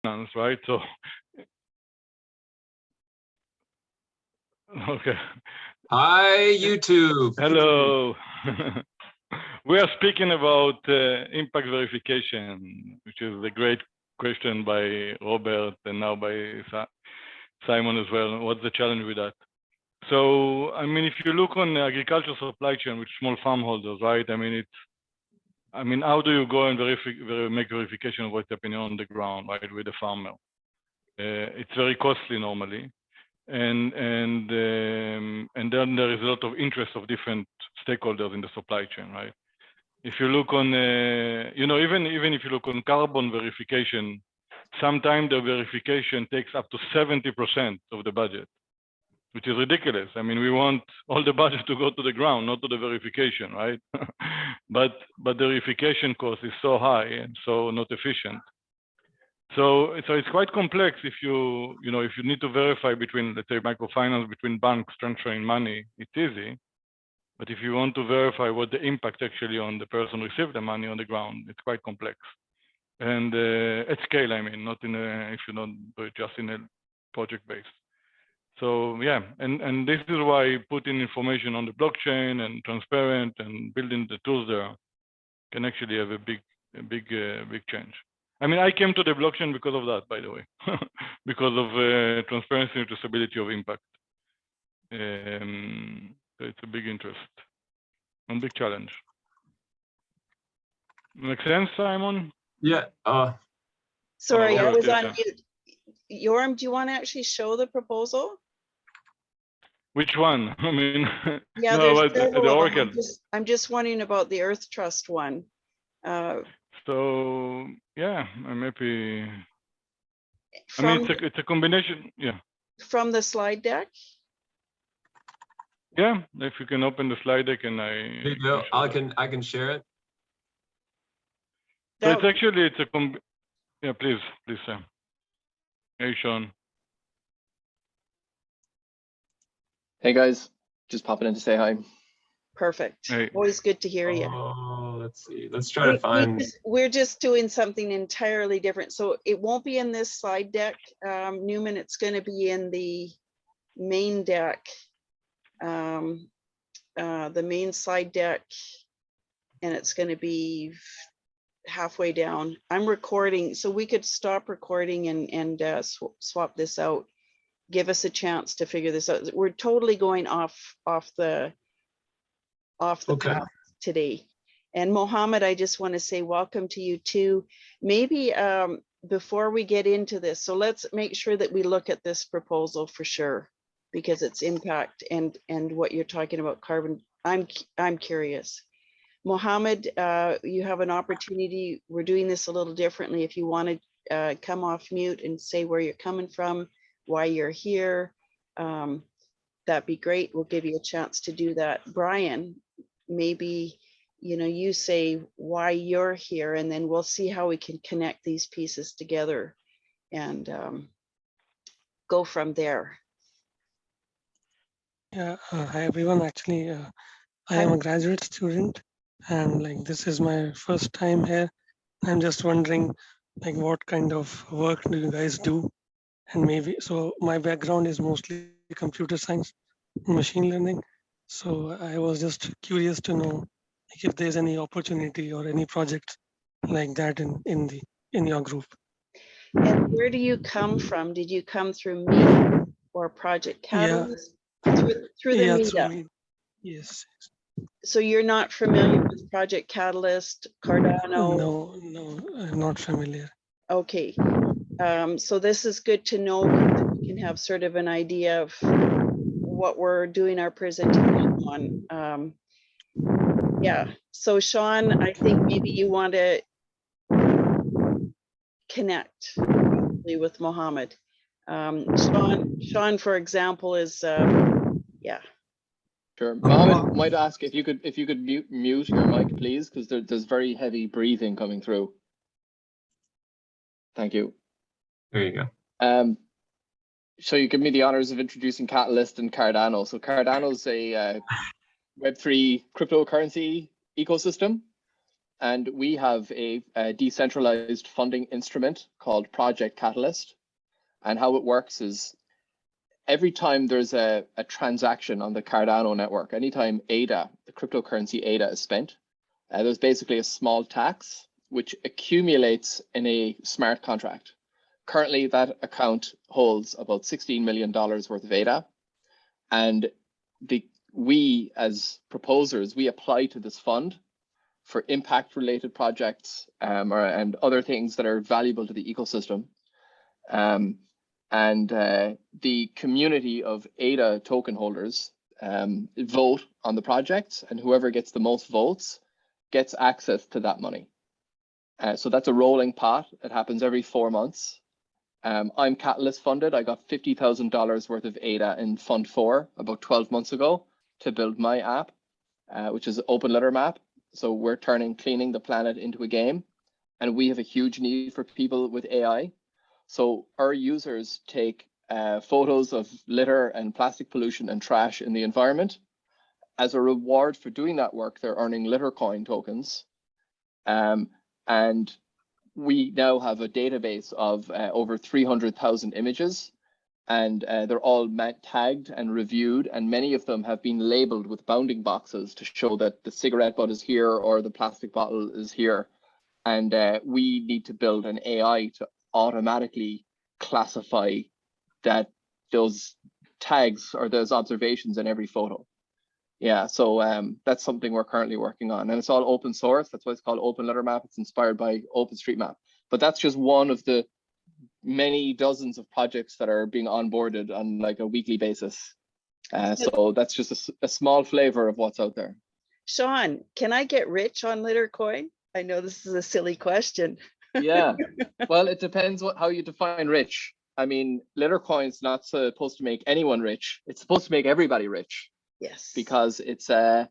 finance, right? So, okay. Hi, YouTube. Hello. We are speaking about impact verification, which is a great question by Robert and now by Simon as well. What's the challenge with that? So, I mean, if you look on the agricultural supply chain with small farm holders, right? I mean, how do you go and make verification of what's happening on the ground, right, with the farmer? It's very costly normally, and then there is a lot of interest of different stakeholders in the supply chain, right? If you look on, even if you look on carbon verification, sometimes the verification takes up to 70% of the budget, which is ridiculous. I mean, we want all the budget to go to the ground, not to the verification, right? but the verification cost is so high and so not efficient. So it's quite complex if you need to verify between, let's say, microfinance, between banks transferring money, it's easy. But if you want to verify what the impact actually on the person received the money on the ground, it's quite complex. And at scale, I mean, not if you don't do it just in a project base. So yeah, and this is why putting information on the blockchain and transparent and building the tools there can actually have a big change. I mean, I came to the blockchain because of that, by the way, because of transparency and traceability of impact. So it's a big interest and big challenge. Make sense, Simon? Yeah. Sorry, I was on mute. Yoram, do you want to actually show the proposal? Which one? I mean, yeah, no, there's the Oracle. I'm just wondering about the Earth Trust one. So yeah, I'm happy. I mean, it's a combination. Yeah. From the slide deck. Yeah, if you can open the slide deck and I can share it. So it's a yeah, please, Sam. Hey, Sean. Hey guys, just popping in to say hi. Perfect. Hey. Always good to hear you. Oh, let's see. Let's try to find. We're just doing something entirely different. So it won't be in this slide deck, Newman. It's going to be in the main deck, the main slide deck, and it's going to be halfway down. I'm recording, so we could stop recording and swap this out. Give us a chance to figure this out. We're totally going off the path today. And Mohammed, I just want to say welcome to you too. Maybe before we get into this, so let's make sure that we look at this proposal for sure, because its impact and what you're talking about carbon. I'm curious. Mohammed, you have an opportunity. We're doing this a little differently. If you want to come off mute and say where you're coming from, why you're here, that'd be great. We'll give you a chance to do that. Brian, maybe you say why you're here, and then we'll see how we can connect these pieces together and go from there. Yeah, hi everyone. Actually, I am a graduate student, and this is my first time here. I'm just wondering, what kind of work do you guys do? And maybe, so my background is mostly computer science, machine learning. So I was just curious to know if there's any opportunity or any project like that in your group. And where do you come from? Did you come through me or Project Catalyst? Yeah. Through the meetup. Yes. So you're not familiar with Project Catalyst, Cardano? No, I'm not familiar. Okay. So this is good to know, because we can have sort of an idea of what we're doing our presentation on. Yeah, so Sean, I think maybe you want to connect with Mohammed. Sean, for example, is yeah. Sure. Mohammed, might ask if you could mute your mic, please, because there's very heavy breathing coming through. Thank you. There you go. So you give me the honors of introducing Catalyst and Cardano. So Cardano is a Web3 cryptocurrency ecosystem. and we have a decentralized funding instrument called Project Catalyst. And how it works is every time there's a transaction on the Cardano network, anytime ADA, the cryptocurrency ADA is spent, there's basically a small tax which accumulates in a smart contract. Currently, that account holds about $16 million worth of ADA. And we as proposers, we apply to this fund for impact related projects and other things that are valuable to the ecosystem. The community of ADA token holders vote on the projects, and whoever gets the most votes gets access to that money. So that's a rolling pot. It happens every 4 months. I'm Catalyst funded. I got $50,000 worth of ADA in Fund 4 about 12 months ago to build my app, which is an open letter map. So we're turning cleaning the planet into a game, and we have a huge need for people with AI. So our users take photos of litter and plastic pollution and trash in the environment. As a reward for doing that work, they're earning litter coin tokens. And we now have a database of over 300,000 images, and they're all tagged and reviewed, and many of them have been labeled with bounding boxes to show that the cigarette butt is here or the plastic bottle is here. And we need to build an AI to automatically classify those tags or those observations in every photo. Yeah, so that's something we're currently working on, and it's all open source. That's why it's called Open Letter Map. It's inspired by OpenStreetMap, but that's just one of the many dozens of projects that are being onboarded on like a weekly basis. So that's just a small flavor of what's out there. Sean, can I get rich on Littercoin? I know this is a silly question. Yeah, well, it depends how you define rich. I mean, Littercoin's not supposed to make anyone rich. It's supposed to make everybody rich. Yes. Because it's a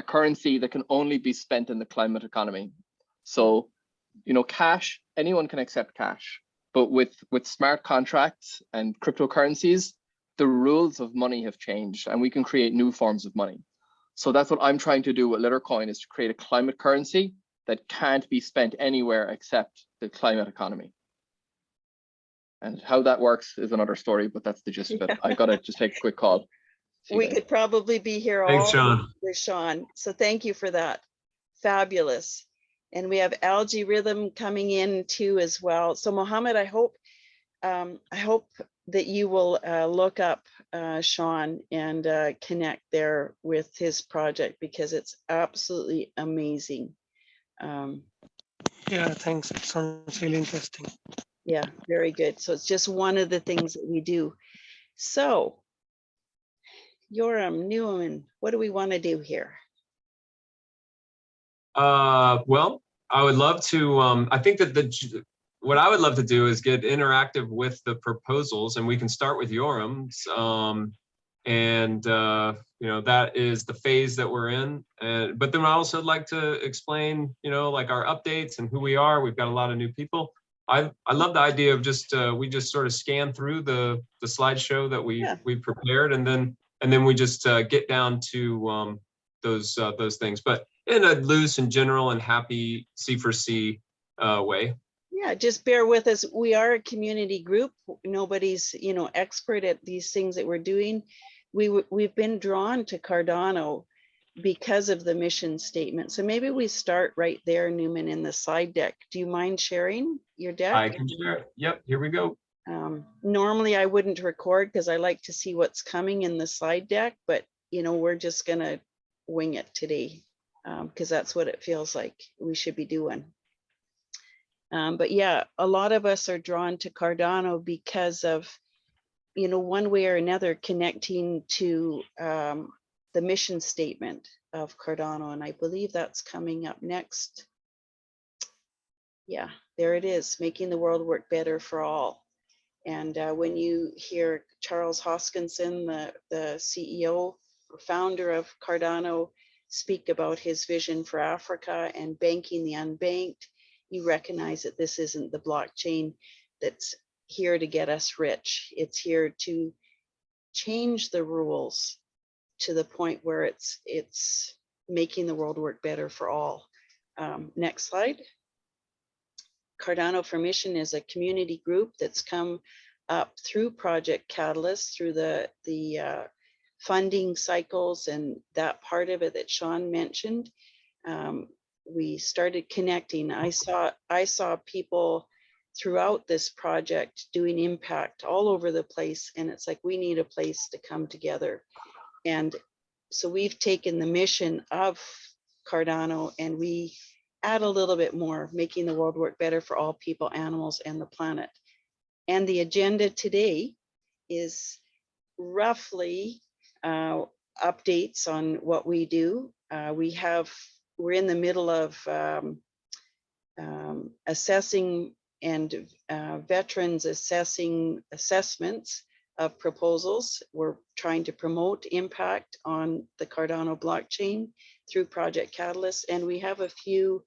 currency that can only be spent in the climate economy. So, you know, cash, anyone can accept cash, but with smart contracts and cryptocurrencies, the rules of money have changed, and we can create new forms of money. So that's what I'm trying to do with Littercoin, is to create a climate currency that can't be spent anywhere except the climate economy. And how that works is another story, but that's the gist of it. I gotta just take a quick call. We could probably be here all Thanks, Sean. with Sean. So thank you for that. Fabulous. And we have Algae Rhythm coming in too as well. So Mohammed, I hope that you will look up Sean and connect there with his project, because it's absolutely amazing. Yeah, thanks. It sounds really interesting. Yeah, very good. So it's just one of the things that we do. So Yoram, Newman, what do we want to do here? Well, I would love to, I think that what I would love to do is get interactive with the proposals, and we can start with Yoram's. You know, that is the phase that we're in. But then I also like to explain, you know, like our updates and who we are. We've got a lot of new people. I love the idea of just, we just sort of scan through the slideshow that we prepared, and then we just get down to those things, but in a loose and general and happy C4C way. Yeah, just bear with us. We are a community group. Nobody's, you know, expert at these things that we're doing. We've been drawn to Cardano because of the mission statement. So maybe we start right there, Newman, in the slide deck. Do you mind sharing your deck? I can share it. Yep, here we go. Normally I wouldn't record because I like to see what's coming in the slide deck, but you know, we're just gonna wing it today because that's what it feels like we should be doing. But yeah, a lot of us are drawn to Cardano because of, you know, one way or another connecting to the mission statement of Cardano. And I believe that's coming up next. Yeah, there it is, making the world work better for all. And when you hear Charles Hoskinson, the CEO or founder of Cardano, speak about his vision for Africa and banking the unbanked, you recognize that this isn't the blockchain that's here to get us rich. It's here to change the rules to the point where it's making the world work better for all. Next slide. Cardano for Mission is a community group that's come up through Project Catalyst, through the funding cycles and that part of it that Sean mentioned. We started connecting. I saw people throughout this project doing impact all over the place, and it's like we need a place to come together. And so we've taken the mission of Cardano and we add a little bit more, making the world work better for all people, animals, and the planet. And the agenda today is roughly updates on what we do. We're in the middle of assessing and veterans assessing assessments of proposals. We're trying to promote impact on the Cardano blockchain through Project Catalyst, and we have a few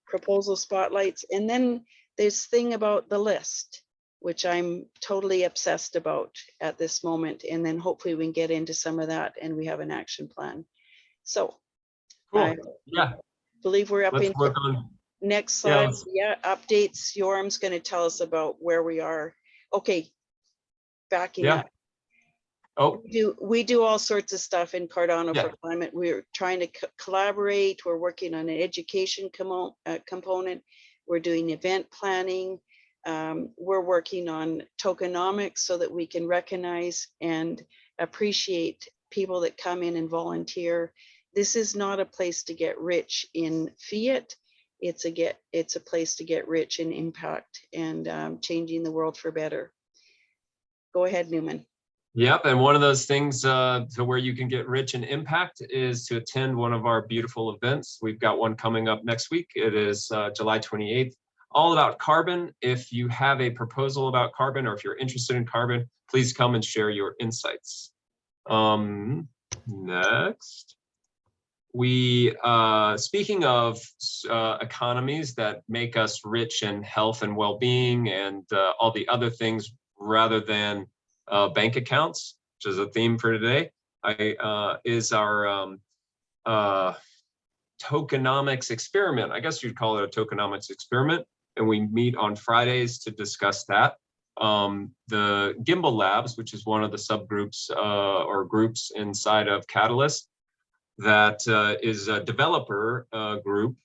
proposal spotlights. And then this thing about the list, which I'm totally obsessed about at this moment. And then hopefully we can get into some of that and we have an action plan. So Cool. Yeah. Believe we're up Let's into work on. next slide. Yeah, Yeah, updates. Yorm's going to tell us about where we are. Okay, backing up. Oh, We do all sorts of stuff in Cardano Yeah. for Climate. We're trying to collaborate. We're working on an education component. We're doing event planning. We're working on tokenomics so that we can recognize and appreciate people that come in and volunteer. This is not a place to get rich in fiat. It's a place to get rich in impact and changing the world for better. Go ahead, Newman. yep. And one of those things to where you can get rich in impact is to attend one of our beautiful events. We've got one coming up next week. It is July 28th, all about carbon. If you have a proposal about carbon, or if you're interested in carbon, please come and share your insights. Next. We, speaking of economies that make us rich in health and well-being and all the other things rather than bank accounts, which is a theme for today, is our tokenomics experiment. I guess you'd call it a tokenomics experiment. And we meet on Fridays to discuss that. The Gimbal Labs, which is one of the subgroups or groups inside of Catalyst, that is a developer group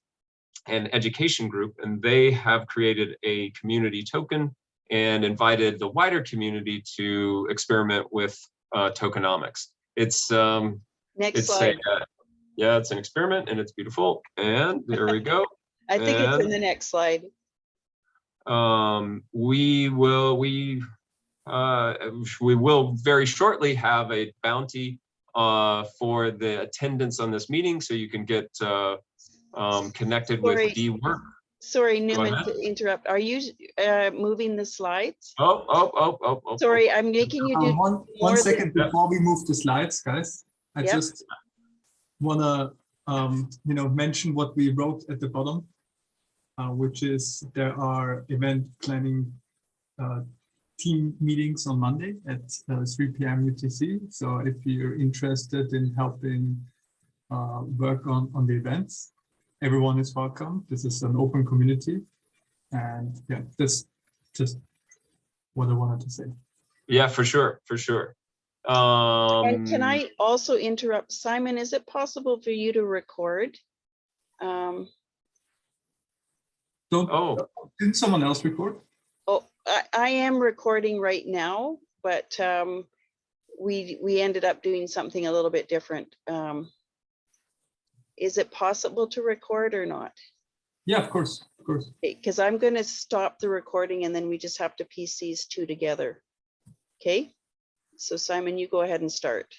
and education group, and they have created a community token and invited the wider community to experiment with tokenomics. It's Next slide. Yeah, it's an experiment and it's beautiful. And there we go. I think it's in the next slide. We will very shortly have a bounty for the attendance on this meeting, so you can get connected with D-Work. Sorry, Newman, to interrupt. Are you moving the slides? Oh. Sorry, I'm making you do one second before we move the slides, guys. I just want to mention what we wrote at the bottom, which is there are event planning team meetings on Monday at 3 p.m. UTC. So if you're interested in helping work on the events, everyone is welcome. This is an open community. And yeah, that's just what I wanted to say. Yeah, for sure, for sure. And can I also interrupt, Simon? Is it possible for you to record? Didn't someone else record? Oh, I am recording right now, but we ended up doing something a little bit different. Is it possible to record or not? Yeah, of course. Because I'm going to stop the recording and then we just have to piece these two together. Okay, so Simon, you go ahead and start.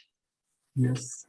Yes.